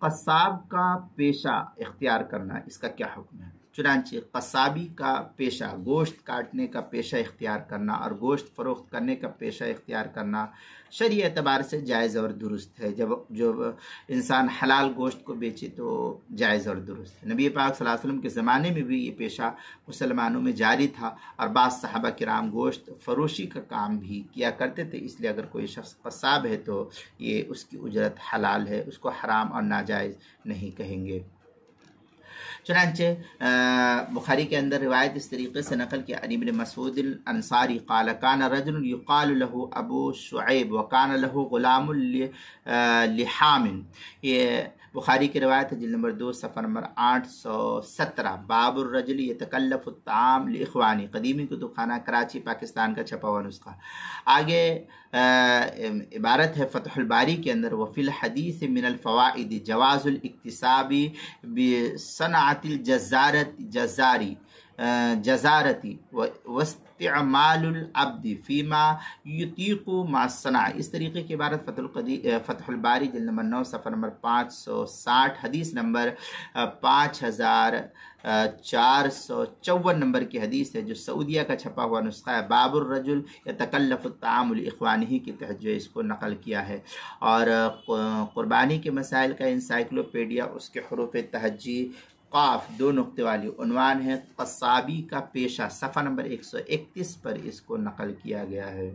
قصاب کا پیشہ اختیار کرنا اس کا کیا حکم ہے؟ چنانچہ قصابی کا پیشہ، گوشت کاٹنے کا پیشہ اختیار کرنا اور گوشت فروخت کرنے کا پیشہ اختیار کرنا شرعی اعتبار سے جائز اور درست ہے۔ جو انسان حلال گوشت کو بیچے تو جائز اور درست ہے۔ نبی پاک صلی اللہ علیہ وسلم کے زمانے میں بھی یہ پیشہ مسلمانوں میں جاری تھا اور بعض صحابہ کرام گوشت فروشی کا کام بھی کیا کرتے تھے، اس لیے اگر کوئی شخص قصاب ہے تو یہ اس کی اجرت حلال ہے، اس کو حرام اور ناجائز نہیں کہیں گے۔ چنانچہ بخاری کے اندر روایت اس طریقے سے نقل کیا، عن ابن مسعود الانصاری قال کان رجل یقال له ابو شعیب وکان له غلام لحام۔ یہ بخاری کی روایت ہے، جلد نمبر 2 صفحہ نمبر 817، باب الرجل یتکلف الطعام لاخوانی، قدیمی کتب خانہ کراچی پاکستان کا چھپا ہوا نسخہ۔ آگے عبارت ہے فتح الباری کے اندر، وفی الحدیث من الفوائد جواز الاکتساب بصنعۃ جزارتی واستعمال العبد فیما یطیق مع الصنع۔ اس طریقے کی عبارت فتح الباری جلد نمبر 9 صفحہ نمبر 560، حدیث نمبر 5454 نمبر کی حدیث ہے، جو سعودیہ کا چھپا ہوا نسخہ ہے، باب الرجل یتکلف الطعام لاخوانہ کے تحت جو اس کو نقل کیا ہے۔ اور قربانی کے مسائل کا انسائکلوپیڈیا، اس کے حروف تہجی قاف 2 نقطے والی عنوان ہے، قصابی کا پیشہ، صفحہ نمبر 131 پر اس کو نقل کیا گیا ہے۔